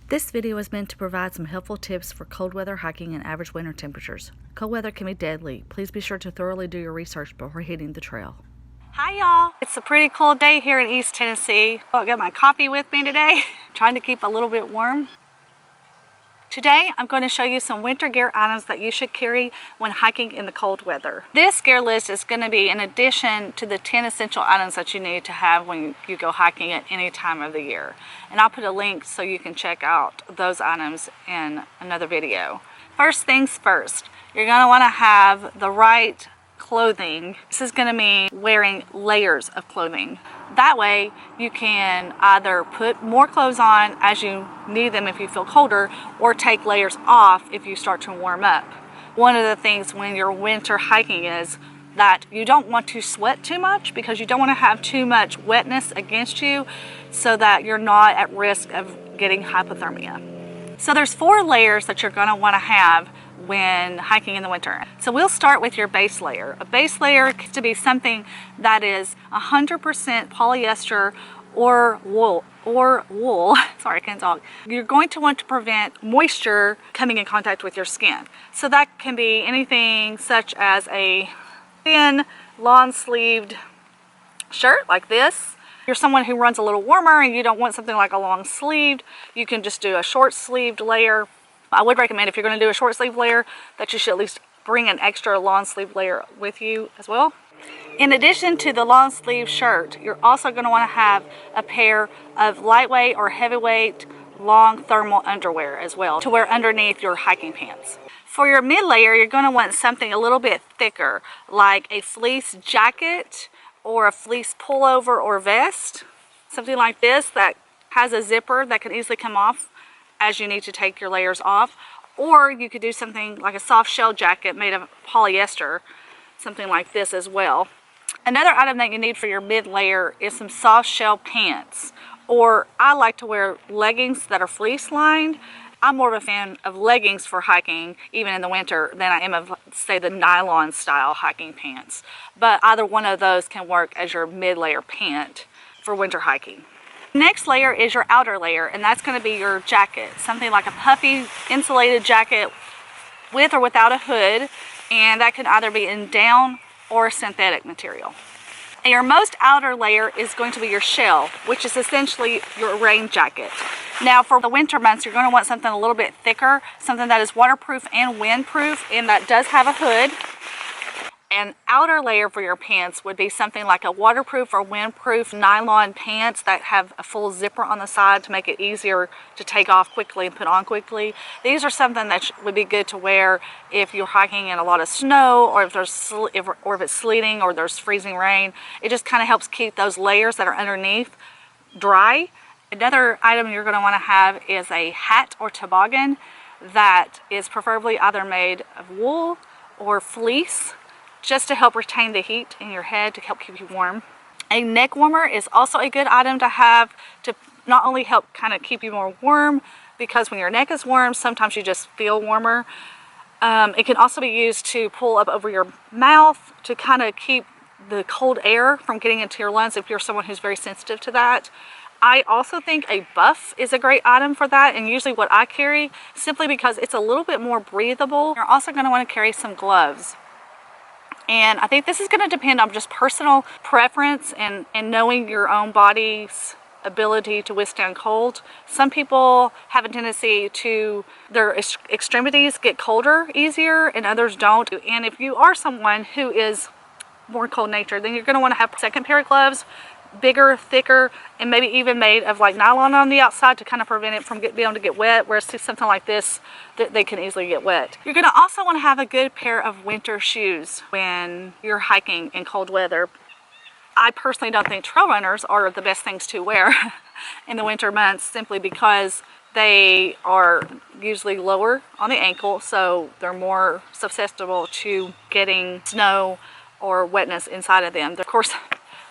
This video is meant to provide some helpful tips for cold weather hiking in average winter temperatures. Cold weather can be deadly. Please be sure to thoroughly do your research before hitting the trail. Hi y'all! It's a pretty cool day here in East Tennessee. I got my coffee with me today, trying to keep a little bit warm. Today I'm going to show you some winter gear items that you should carry when hiking in the cold weather. This gear list is going to be in addition to the 10 essential items that you need to have when you go hiking at any time of the year. And I'll put a link so you can check out those items in another video. First things first, you're going to want to have the right clothing. This is going to mean wearing layers of clothing. That way you can either put more clothes on as you need them if you feel colder, or take layers off if you start to warm up. One of the things when you're winter hiking is that you don't want to sweat too much, because you don't want to have too much wetness against you so that you're not at risk of getting hypothermia. So there's 4 layers that you're going to want to have when hiking in the winter. So we'll start with your base layer. A base layer is to be something that is 100% polyester or wool. Sorry, I can't talk. You're going to want to prevent moisture coming in contact with your skin. So that can be anything such as a thin, long-sleeved shirt like this. If you're someone who runs a little warmer and you don't want something like a long sleeved, you can just do a short sleeved layer. I would recommend, if you're going to do a short sleeve layer, that you should at least bring an extra long sleeve layer with you as well. In addition to the long sleeve shirt, you're also going to want to have a pair of lightweight or heavyweight long thermal underwear as well to wear underneath your hiking pants. For your mid layer, you're going to want something a little bit thicker, like a fleece jacket or a fleece pullover or vest. Something like this that has a zipper that can easily come off as you need to take your layers off. Or you could do something like a soft shell jacket made of polyester, something like this as well. Another item that you need for your mid layer is some soft shell pants, or I like to wear leggings that are fleece lined. I'm more of a fan of leggings for hiking, even in the winter, than I am of, say, the nylon style hiking pants. But either one of those can work as your mid layer pant for winter hiking. Next layer is your outer layer, and that's going to be your jacket, something like a puffy insulated jacket with or without a hood, and that can either be in down or synthetic material. And your most outer layer is going to be your shell, which is essentially your rain jacket. Now for the winter months, you're going to want something a little bit thicker, something that is waterproof and windproof, and that does have a hood. An outer layer for your pants would be something like a waterproof or windproof nylon pants that have a full zipper on the side to make it easier to take off quickly and put on quickly. These are something that would be good to wear if you're hiking in a lot of snow, or if it's sleeting or there's freezing rain. It just kind of helps keep those layers that are underneath dry. Another item you're going to want to have is a hat or toboggan that is preferably either made of wool or fleece, just to help retain the heat in your head to help keep you warm. A neck warmer is also a good item to have to not only help kind of keep you more warm, because when your neck is warm, sometimes you just feel warmer. It can also be used to pull up over your mouth to kind of keep the cold air from getting into your lungs if you're someone who's very sensitive to that. I also think a buff is a great item for that, and usually what I carry, simply because it's a little bit more breathable. You're also going to want to carry some gloves. And I think this is going to depend on just personal preference and knowing your own body's ability to withstand cold. Some people have a tendency to, their extremities get colder easier and others don't. And if you are someone who is more cold natured, then you're going to want to have a second pair of gloves, bigger, thicker, and maybe even made of like nylon on the outside to kind of prevent it from being able to get wet, whereas something like this, they can easily get wet. You're going to also want to have a good pair of winter shoes when you're hiking in cold weather. I personally don't think trail runners are the best things to wear in the winter months, simply because they are usually lower on the ankle, so they're more susceptible to getting snow or wetness inside of them. Of course,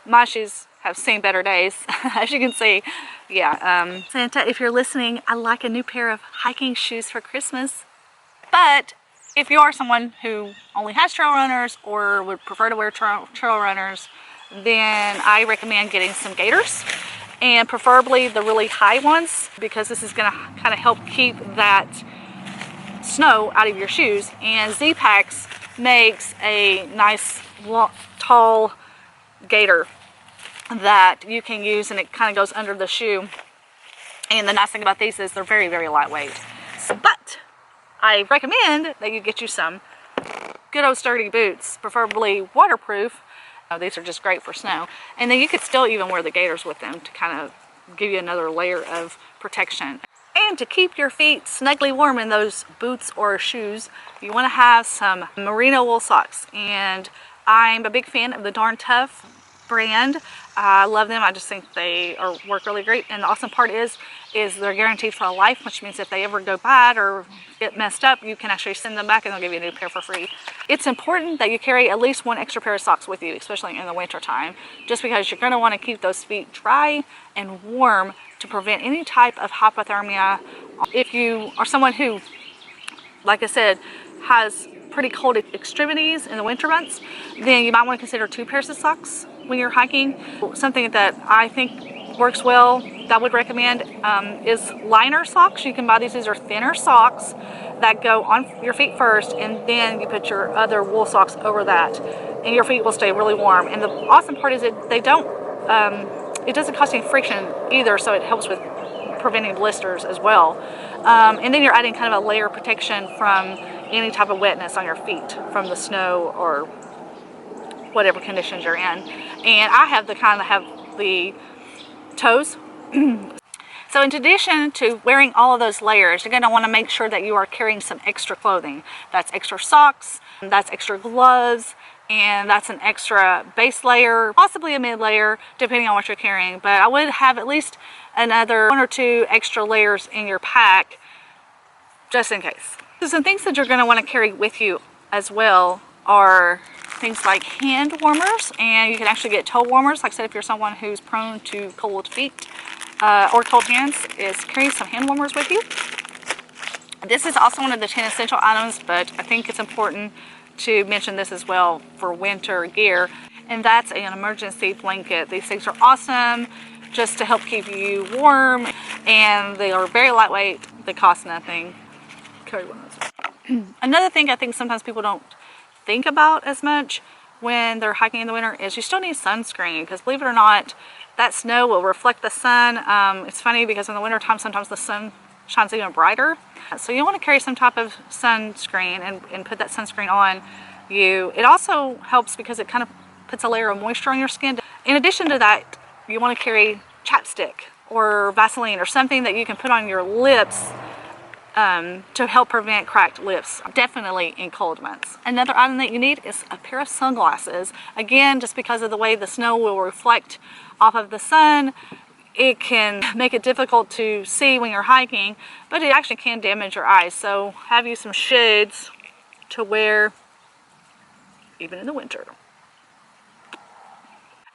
my shoes have seen better days, as you can see. Yeah, Santa, if you're listening, I like a new pair of hiking shoes for Christmas. But if you are someone who only has trail runners or would prefer to wear trail runners, then I recommend getting some gaiters. and preferably the really high ones, because this is going to kind of help keep that snow out of your shoes. And Z-Packs makes a nice tall gaiter that you can use, and it kind of goes under the shoe. And the nice thing about these is they're very, very lightweight. But I recommend that you get you some good old sturdy boots, preferably waterproof. These are just great for snow. And then you could still even wear the gaiters with them to kind of give you another layer of protection. And to keep your feet snugly warm in those boots or shoes, you want to have some Merino wool socks. And I'm a big fan of the Darn Tough brand. I love them. I just think they work really great. And the awesome part is they're guaranteed for a life, which means if they ever go bad or get messed up, you can actually send them back and they'll give you a new pair for free. It's important that you carry at least one extra pair of socks with you, especially in the winter time, just because you're going to want to keep those feet dry and warm to prevent any type of hypothermia. If you are someone who, like I said, has pretty cold extremities in the winter months, then you might want to consider 2 pairs of socks when you're hiking. Something that I think works well, that I would recommend, is liner socks. You can buy these are thinner socks that go on your feet first, and then you put your other wool socks over that, and your feet will stay really warm. And the awesome part is that they don't, it doesn't cause any friction either, so it helps with preventing blisters as well. And then you're adding kind of a layer of protection from any type of wetness on your feet from the snow or whatever conditions you're in. And I have the kind that have the toes. So in addition to wearing all of those layers, you're going to want to make sure that you are carrying some extra clothing. That's extra socks, that's extra gloves, and that's an extra base layer, possibly a mid layer, depending on what you're carrying. But I would have at least another 1 or 2 extra layers in your pack, just in case. So some things that you're going to want to carry with you as well are things like hand warmers, and you can actually get toe warmers. Like I said, if you're someone who's prone to cold feet or cold hands, is carry some hand warmers with you. This is also one of the 10 essential items, but I think it's important to mention this as well for winter gear, and that's an emergency blanket. These things are awesome just to help keep you warm, and they are very lightweight. They cost nothing. Carry one of those. Another thing I think sometimes people don't think about as much when they're hiking in the winter is you still need sunscreen, because believe it or not, that snow will reflect the sun. It's funny because in the winter time sometimes the sun shines even brighter, so you want to carry some type of sunscreen and put that sunscreen on you. It also helps because it kind of puts a layer of moisture on your skin. In addition to that, you want to carry chapstick or Vaseline or something that you can put on your lips to help prevent cracked lips, definitely in cold months. Another item that you need is a pair of sunglasses. Again, just because of the way the snow will reflect off of the sun, it can make it difficult to see when you're hiking, but it actually can damage your eyes. So have you some shades to wear even in the winter.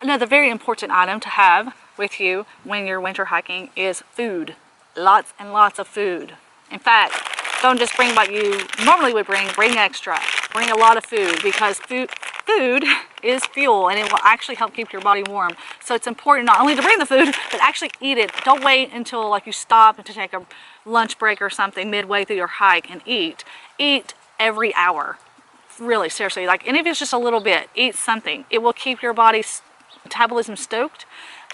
Another very important item to have with you when you're winter hiking is food. Lots and lots of food. In fact, don't just bring what you normally would bring extra. Bring a lot of food, because food is fuel, and it will actually help keep your body warm. So it's important not only to bring the food, but actually eat it. Don't wait until like you stop to take a lunch break or something midway through your hike and eat. Eat every hour. Really, seriously, like, and if it's just a little bit, eat something. It will keep your body's metabolism stoked.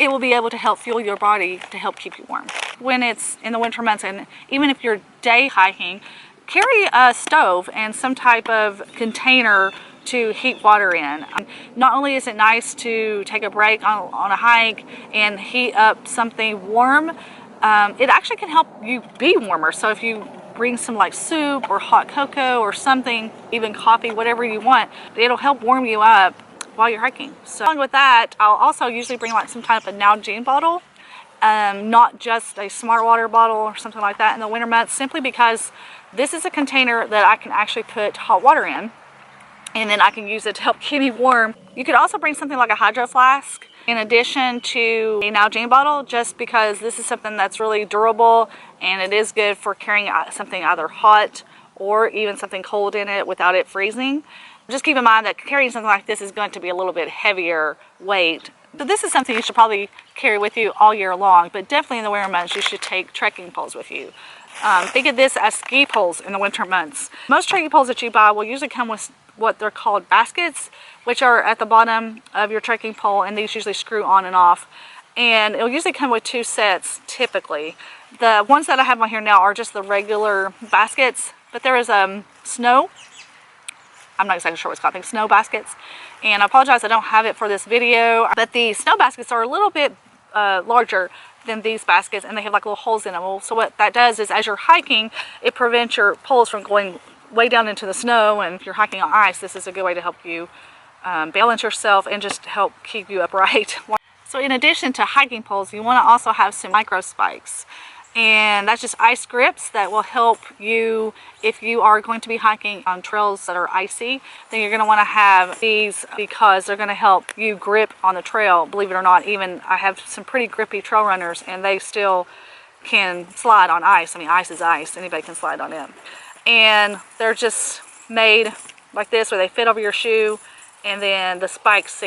It will be able to help fuel your body to help keep you warm. When it's in the winter months, and even if you're day hiking, carry a stove and some type of container to heat water in. Not only is it nice to take a break on a hike and heat up something warm, it actually can help you be warmer. So if you bring some like soup or hot cocoa or something, even coffee, whatever you want, it'll help warm you up while you're hiking. So along with that, I'll also usually bring like some type of Nalgene bottle, not just a smart water bottle or something like that in the winter months, simply because this is a container that I can actually put hot water in, and then I can use it to help keep me warm. You could also bring something like a hydro flask in addition to a Nalgene bottle, just because this is something that's really durable and it is good for carrying something either hot or even something cold in it without it freezing. Just keep in mind that carrying something like this is going to be a little bit heavier weight So this is something you should probably carry with you all year long, but definitely in the winter months you should take trekking poles with you. Think of this as ski poles in the winter months. Most trekking poles that you buy will usually come with what they're called baskets, which are at the bottom of your trekking pole, and these usually screw on and off. And it'll usually come with 2 sets typically. The ones that I have on here now are just the regular baskets, but there is snow. I'm not exactly sure what it's called. I think snow baskets. And I apologize, I don't have it for this video, but the snow baskets are a little bit larger than these baskets, and they have like little holes in them. Well, so what that does is as you're hiking, it prevents your poles from going way down into the snow, and if you're hiking on ice, this is a good way to help you balance yourself and just help keep you upright. So in addition to hiking poles, you want to also have some micro spikes. And that's just ice grips that will help you if you are going to be hiking on trails that are icy. Then you're going to want to have these because they're going to help you grip on the trail. Believe it or not, even I have some pretty grippy trail runners and they still can slide on ice. I mean, ice is ice. Anybody can slide on it. And they're just made like this where they fit over your shoe, and then the spikes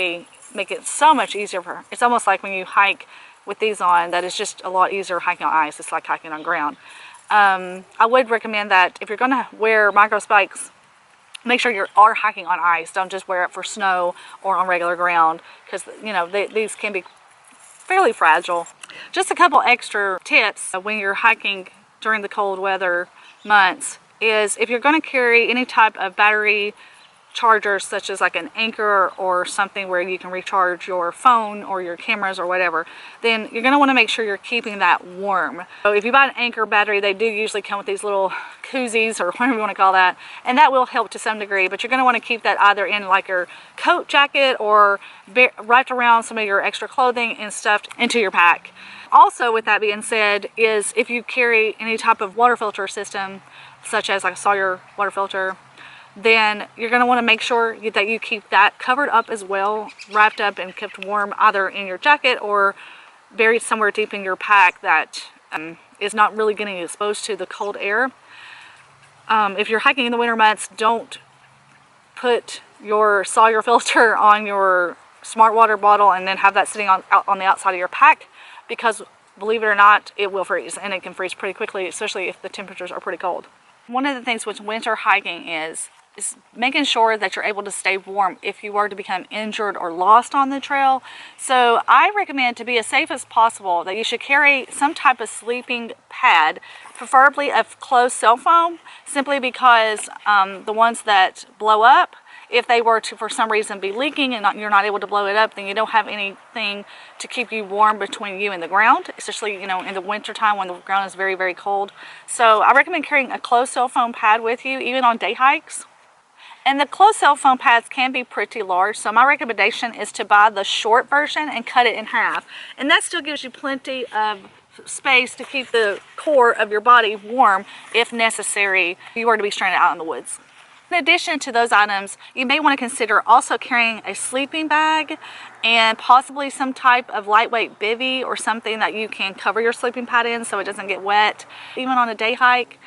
make it so much easier. It's almost like when you hike with these on, that is just a lot easier hiking on ice. It's like hiking on ground. I would recommend that if you're going to wear micro spikes, make sure you are hiking on ice. Don't just wear it for snow or on regular ground, because you know these can be fairly fragile. Just a couple extra tips when you're hiking during the cold weather months is if you're going to carry any type of battery chargers, such as like an anchor or something where you can recharge your phone or your cameras or whatever, then you're going to want to make sure you're keeping that warm. So if you buy an anchor battery, they do usually come with these little koozies or whatever you want to call that, and that will help to some degree, but you're going to want to keep that either in like your coat jacket or wrapped around some of your extra clothing and stuffed into your pack. Also, with that being said, is if you carry any type of water filter system, such as like a Sawyer water filter, then you're going to want to make sure that you keep that covered up as well, wrapped up and kept warm either in your jacket or buried somewhere deep in your pack that is not really getting exposed to the cold air. If you're hiking in the winter months, don't put your Sawyer filter on your smart water bottle and then have that sitting out on the outside of your pack, because believe it or not, it will freeze, and it can freeze pretty quickly, especially if the temperatures are pretty cold. One of the things with winter hiking is making sure that you're able to stay warm if you were to become injured or lost on the trail. So I recommend, to be as safe as possible, that you should carry some type of sleeping pad, preferably of closed cell foam, simply because the ones that blow up, if they were to for some reason be leaking and you're not able to blow it up, then you don't have anything to keep you warm between you and the ground, especially in the winter time when the ground is very, very cold. So I recommend carrying a closed cell foam pad with you, even on day hikes. And the closed cell foam pads can be pretty large, so my recommendation is to buy the short version and cut it in half. And that still gives you plenty of space to keep the core of your body warm if necessary if you were to be stranded out in the woods. In addition to those items, you may want to consider also carrying a sleeping bag and possibly some type of lightweight bivy or something that you can cover your sleeping pad in so it doesn't get wet. Even on a day hike,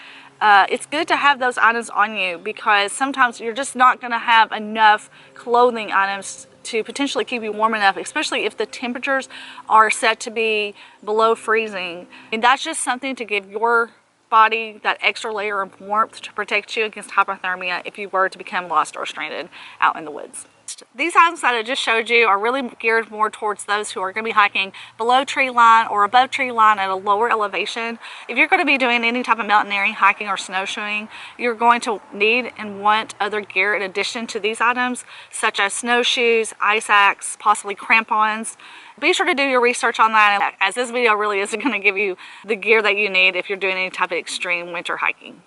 it's good to have those items on you, because sometimes you're just not going to have enough clothing items to potentially keep you warm enough, especially if the temperatures are set to be below freezing. And that's just something to give your body that extra layer of warmth to protect you against hypothermia if you were to become lost or stranded out in the woods. These items that I just showed you are really geared more towards those who are going to be hiking below tree line or above tree line at a lower elevation. If you're going to be doing any type of mountaineering, hiking, or snowshoeing, you're going to need and want other gear in addition to these items, such as snowshoes, ice axe, possibly crampons. Be sure to do your research on that, as this video really isn't going to give you the gear that you need if you're doing any type of extreme winter hiking.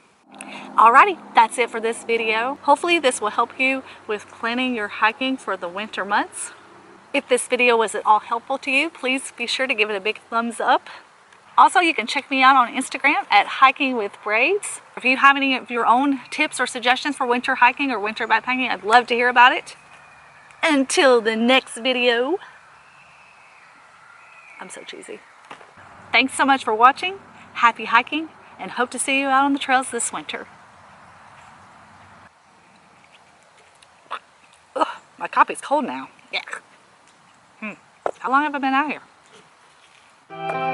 Alrighty, that's it for this video. Hopefully this will help you with planning your hiking for the winter months. If this video was at all helpful to you, please be sure to give it a big thumbs up. Also, you can check me out on Instagram at Hiking with Braids. If you have any of your own tips or suggestions for winter hiking or winter backpacking, I'd love to hear about it. Until the next video. I'm so cheesy. Thanks so much for watching. Happy hiking, and hope to see you out on the trails this winter. Ugh, my coffee's cold now. Yeah. How long have I been out here?